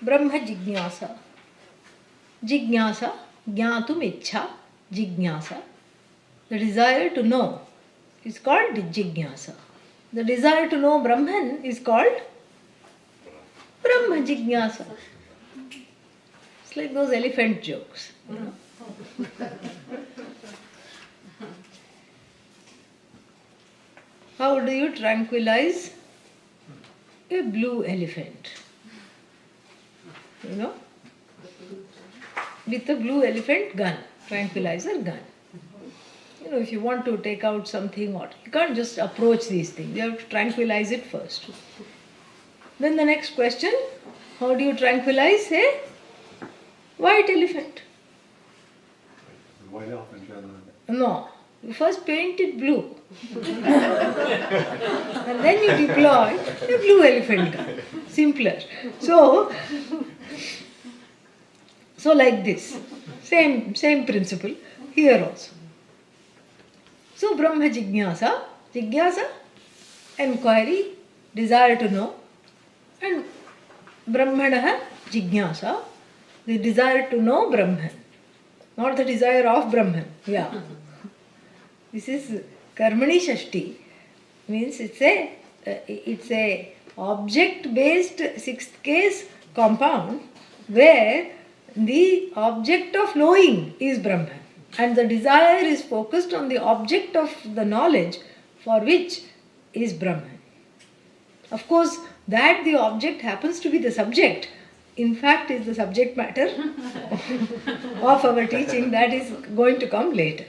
Brahma Jignasa, Jnatum Ichha, Jignasa. The desire to know is called Jignasa. The desire to know Brahman is called Brahma Jignasa. It's like those elephant jokes, How do you tranquilize a blue elephant? With a blue elephant gun, tranquilizer gun. If you want to take out something, you can't just approach these things. You have to tranquilize it first. Then the next question, how do you tranquilize a white elephant? White elephant rather than... No. You first paint it blue. And then you deploy a blue elephant gun. Simpler. So like this. Same principle here also. So Brahma Jignasa, enquiry, desire to know, and Brahmanaha Jignasa, the desire to know Brahman, not the desire of Brahman. Yeah. This is Karmani Shashti, means it's a object-based 6th case compound where the object of knowing is Brahman. And the desire is focused on the object of the knowledge for which is Brahman. Of course, that the object happens to be the subject, in fact, is the subject matter of our teaching, that is going to come later.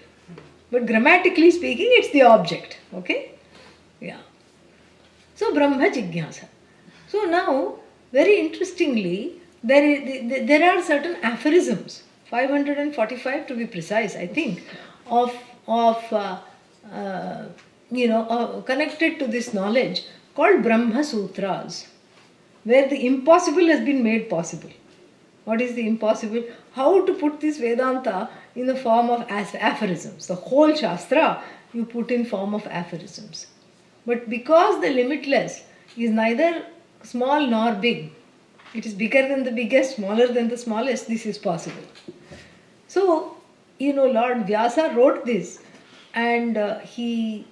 But grammatically speaking, it's the object. Okay? Yeah. So, Brahma Jignasa. So now, very interestingly, there are certain aphorisms, 545 to be precise, I think, connected to this knowledge, called Brahma Sutras, where the impossible has been made possible. What is the impossible? How to put this Vedanta in the form of aphorisms. The whole Shastra you put in form of aphorisms. But because the limitless is neither small nor big, it is bigger than the biggest, smaller than the smallest, this is possible. So, Lord Vyasa wrote this, and he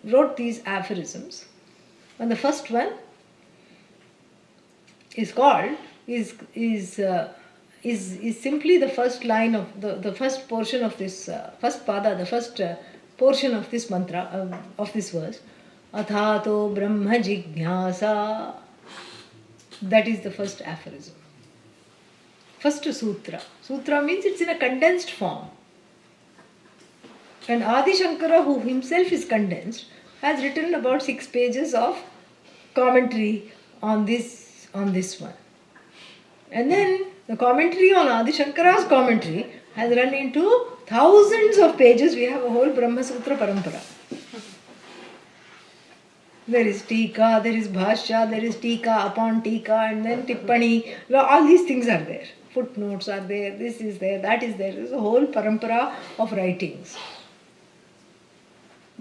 wrote these aphorisms. And the first one is called, is simply the first line of the first portion of this, first pada, the first portion of this mantra, of this verse. Athato Brahma Jignasa. That is the first aphorism. First sutra. Sutra means it's in a condensed form. And Adi Shankara, who himself is condensed, has written about 6 pages of commentary on this on this one. And then the commentary on Adi Shankara's commentary has run into thousands of pages. We have a whole Brahma Sutra Parampara. There is Tika, there is Bhashya, there is Tika upon Tika, and then Tippani. All these things are there. Footnotes are there, this is there, that is there. There is a whole parampara of writings.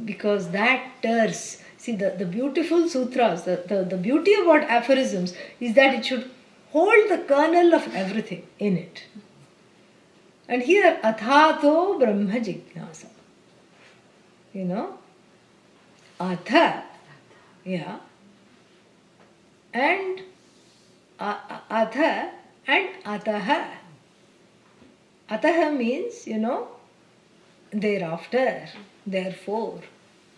Because that terse, see the beautiful sutras, the beauty about aphorisms is that it should hold the kernel of everything in it. And here, Athato Brahma Jignasa. Atha, yeah. And Atha and Ataha. Ataha means, thereafter, therefore.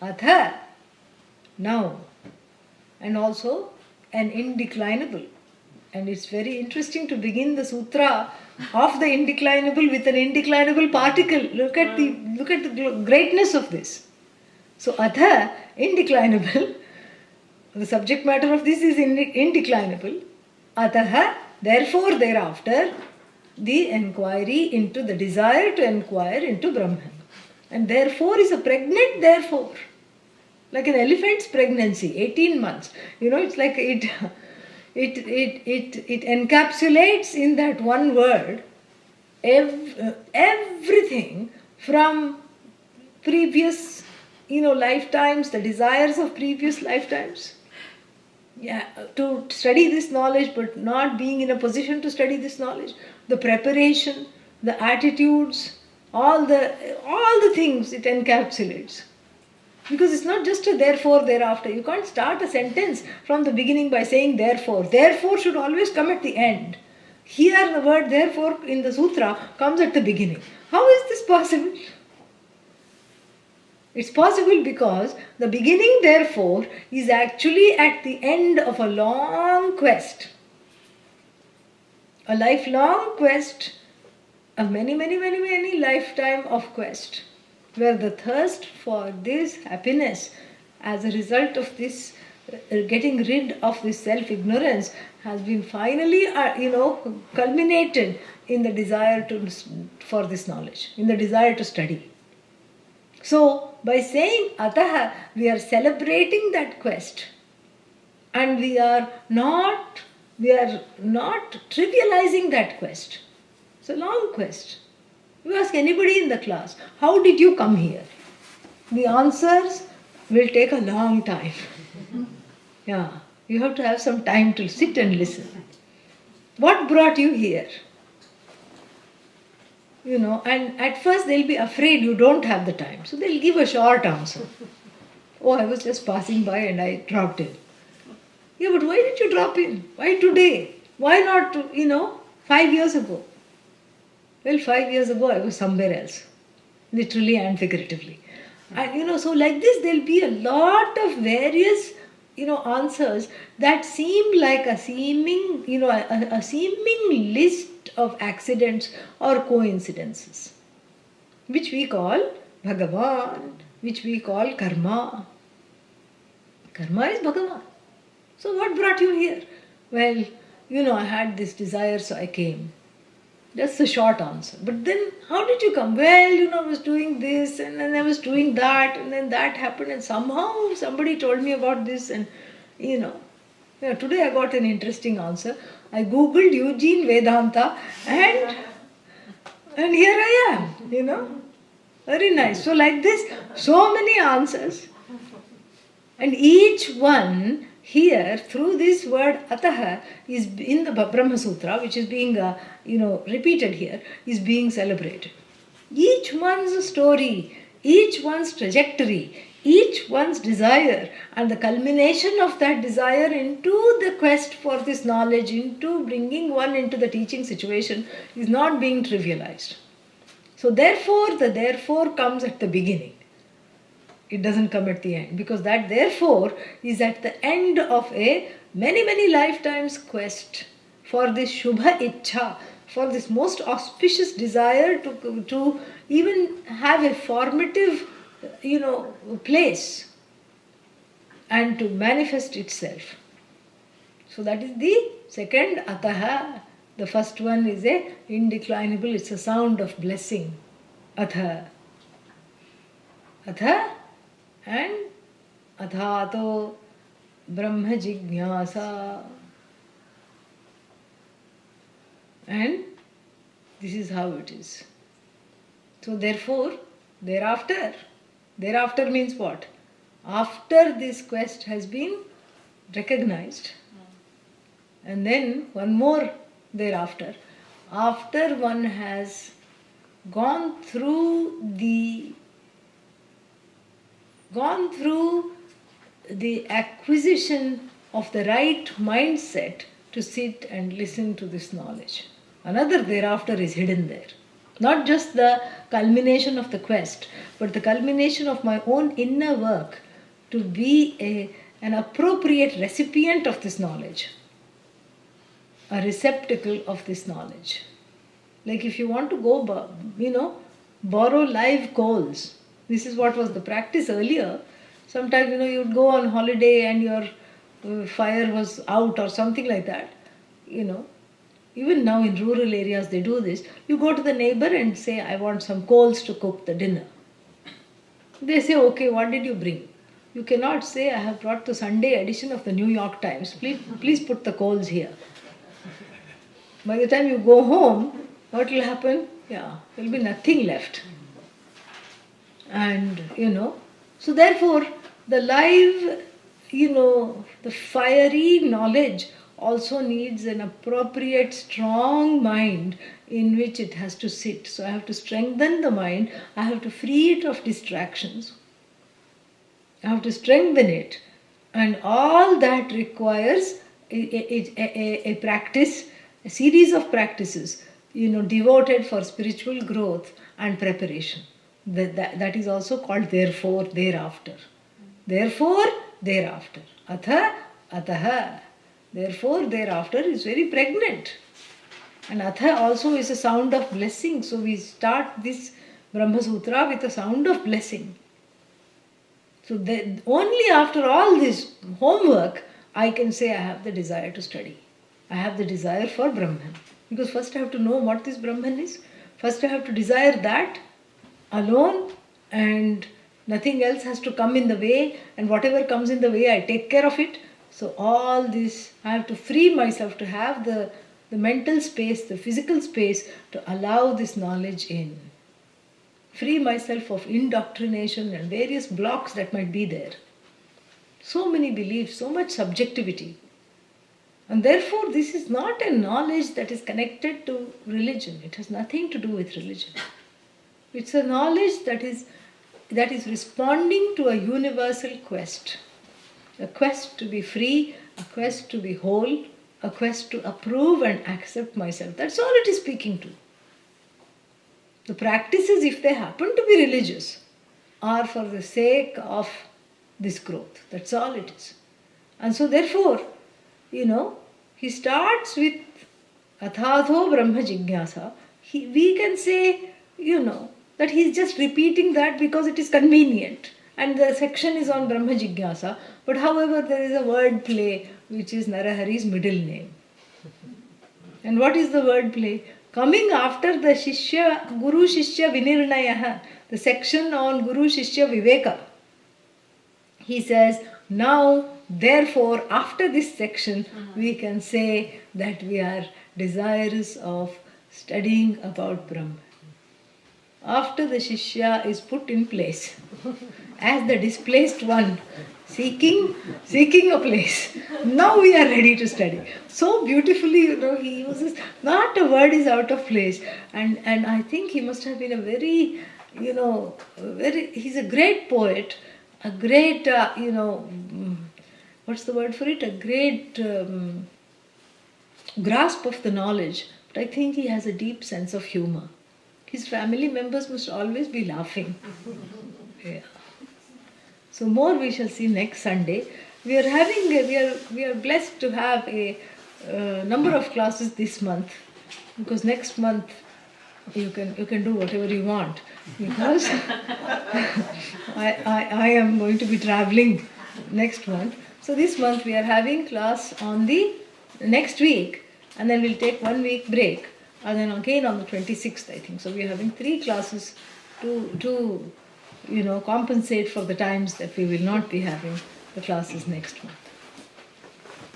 Atha, now. And also an indeclinable. And it's very interesting to begin the sutra of the indeclinable with an indeclinable particle. Look at the greatness of this. So Atha, indeclinable. The subject matter of this is indeclinable. Ataha, therefore, thereafter, the inquiry into the desire to inquire into Brahman. And therefore is a pregnant therefore. Like an elephant's pregnancy, 18 months. It's like it encapsulates in that one word everything from previous, lifetimes, the desires of previous lifetimes. Yeah, to study this knowledge but not being in a position to study this knowledge, the preparation, the attitudes, all the things it encapsulates. Because it's not just a therefore, thereafter. You can't start a sentence from the beginning by saying therefore. Therefore should always come at the end. Here the word therefore in the sutra comes at the beginning. How is this possible? It's possible because the beginning, therefore, is actually at the end of a long quest. A lifelong quest, a many lifetime of quest, where the thirst for this happiness as a result of this getting rid of this self-ignorance has been finally, culminated in the desire for this knowledge, in the desire to study. So, by saying Ataha, we are celebrating that quest. And we are not trivializing that quest. It's a long quest. You ask anybody in the class, how did you come here? The answers will take a long time. Yeah, you have to have some time to sit and listen. What brought you here? And at first they'll be afraid you don't have the time. So they'll give a short answer. Oh, I was just passing by and I dropped in. Yeah, but why did you drop in? Why today? Why not, 5 years ago? Well, 5 years ago I was somewhere else. Literally and figuratively. And, so like this there'll be a lot of various, answers that seem like a seeming, a seeming list of accidents or coincidences, which we call Bhagavan, which we call karma. Karma is Bhagavan. So what brought you here? Well, I had this desire, so I came. That's the short answer. But then, how did you come? Well, I was doing this, and then I was doing that, and then that happened, and somehow somebody told me about this, and, today I got an interesting answer. I googled Eugene Vedanta, and here I am, Very nice. So like this, so many answers. And each one here, through this word Ataha, is in the Brahma Sutra, which is being, repeated here, is being celebrated. Each one's story, each one's trajectory, each one's desire, and the culmination of that desire into the quest for this knowledge, into bringing one into the teaching situation, is not being trivialized. So therefore, the therefore comes at the beginning. It doesn't come at the end, because that therefore is at the end of a many lifetimes quest for this Shubha Ichha, for this most auspicious desire to even have a formative, place and to manifest itself. So that is the second ataha. The first one is a indeclinable, it's a sound of blessing. Atha. Atha and athato brahma jignasa. And this is how it is. So therefore, thereafter means what? After this quest has been recognized, and then one more thereafter, after one has gone through the acquisition of the right mindset to sit and listen to this knowledge. Another thereafter is hidden there. Not just the culmination of the quest, but the culmination of my own inner work to be an appropriate recipient of this knowledge, a receptacle of this knowledge. Like if you want to go, borrow live coals. This is what was the practice earlier. Sometimes, you'd go on holiday and your fire was out or something like that. Even now in rural areas they do this. You go to the neighbor and say, I want some coals to cook the dinner. They say, okay, what did you bring? You cannot say, I have brought the Sunday edition of the New York Times. Please put the coals here. By the time you go home, what will happen? There will be nothing left. And, so therefore, the live, the fiery knowledge also needs an appropriate strong mind in which it has to sit. So I have to strengthen the mind, I have to free it of distractions, I have to strengthen it, and all that requires a practice, a series of practices, devoted for spiritual growth and preparation. That is also called therefore, thereafter. Therefore, thereafter. Atha, ataha. Therefore, thereafter is very pregnant. And Atha also is a sound of blessing. So we start this Brahma Sutra with a sound of blessing. So only after all this homework, I can say I have the desire to study. I have the desire for Brahman. Because first I have to know what this Brahman is. First I have to desire that alone, and nothing else has to come in the way, and whatever comes in the way I take care of it. So all this, I have to free myself to have the mental space, the physical space to allow this knowledge in. Free myself of indoctrination and various blocks that might be there. So many beliefs, so much subjectivity. And therefore this is not a knowledge that is connected to religion. It has nothing to do with religion. It's a knowledge that is responding to a universal quest. A quest to be free, a quest to be whole, a quest to approve and accept myself. That's all it is speaking to. The practices, if they happen to be religious, are for the sake of this growth. That's all it is. And so therefore, he starts with Athatho Brahma Jignasa. We can say, that he is just repeating that because it is convenient. And the section is on Brahma Jignasa. But however, there is a word play which is Narahari's middle name. And what is the word play? Coming after the Guru Shishya Vinirnaya, the section on Guru Shishya Viveka, he says, now, therefore, after this section, we can say that we are desirous of studying about Brahma. After the Shishya is put in place, as the displaced one, seeking a place. Now we are ready to study. So beautifully, he uses, not a word is out of place. And I think he must have been a very, he's a great poet, a great, what's the word for it? A great grasp of the knowledge. But I think he has a deep sense of humor. His family members must always be laughing. Yeah. So more we shall see next Sunday. We are blessed to have a number of classes this month, because next month you can do whatever you want, because I am going to be traveling next month. So this month we are having class on the next week, and then we'll take 1 week break, and then again on the 26th, I think. So we're having 3 classes to compensate for the times that we will not be having the classes next month.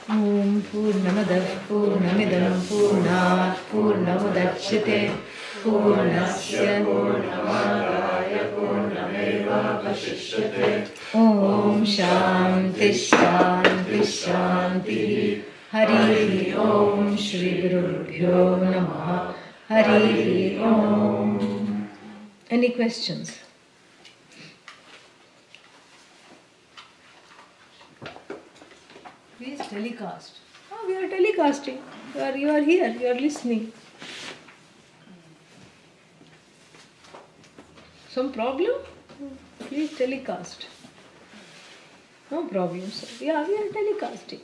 Om Purnamadav Purnamidam Purnat Purnamudachyate Purnasya Purnamadaya Purnameva Vashishyate. Om Shanti Shanti Shanti. Hari Om Shri Gurubhyo Namaha. Hari Om. Any questions? Please telecast. Oh, we are telecasting. You are here. You are listening. Some problem? Please telecast. No problem, sir. Yeah, we are telecasting.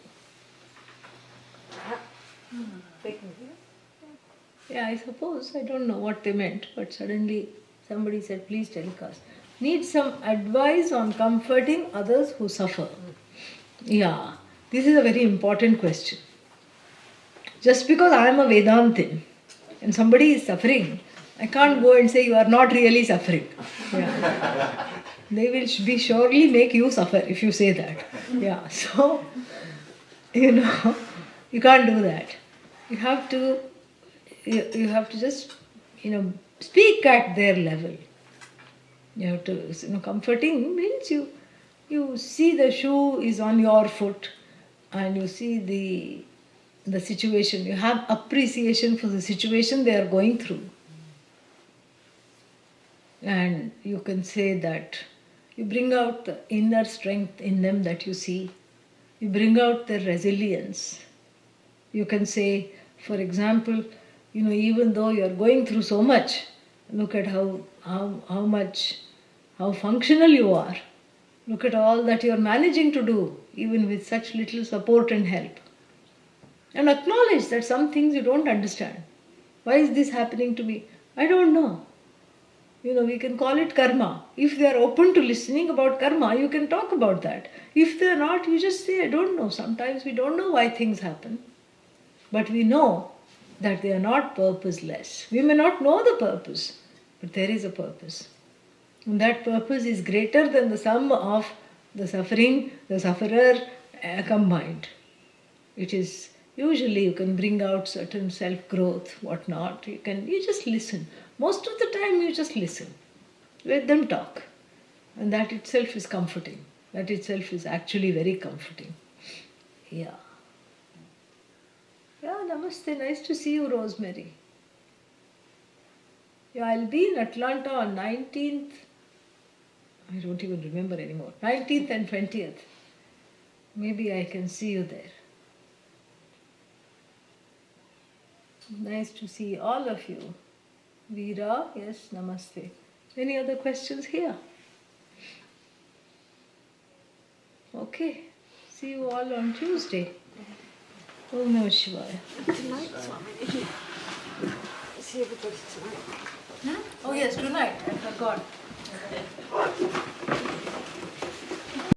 Yeah, I suppose. I don't know what they meant, but suddenly somebody said, please telecast. Need some advice on comforting others who suffer. Yeah, this is a very important question. Just because I am a Vedantin and somebody is suffering, I can't go and say you are not really suffering. Yeah. They will be surely make you suffer if you say that. Yeah, so, you can't do that. You have to just, speak at their level. You have to, comforting means you see the shoe is on your foot and you see the situation. You have appreciation for the situation they are going through. And you can say that you bring out the inner strength in them that you see. You bring out their resilience. You can say, for example, even though you are going through so much, look at how functional you are. Look at all that you are managing to do, even with such little support and help. And acknowledge that some things you don't understand. Why is this happening to me? I don't know. We can call it karma. If they are open to listening about karma, you can talk about that. If they are not, you just say, I don't know. Sometimes we don't know why things happen. But we know that they are not purposeless. We may not know the purpose, but there is a purpose. And that purpose is greater than the sum of the suffering, the sufferer combined. It is usually you can bring out certain self-growth, whatnot. You just listen. Most of the time you just listen. Let them talk. And that itself is comforting. That itself is actually very comforting. Yeah. Yeah, namaste. Nice to see you, Rosemary. Yeah, I'll be in Atlanta on 19th. I don't even remember anymore. 19th and 20th. Maybe I can see you there. Nice to see all of you. Veera, yes, namaste. Any other questions here? Okay. See you all on Tuesday. Om Namah Shivaya. Tonight, Swamini. See everybody tonight. Oh yes, tonight. I forgot.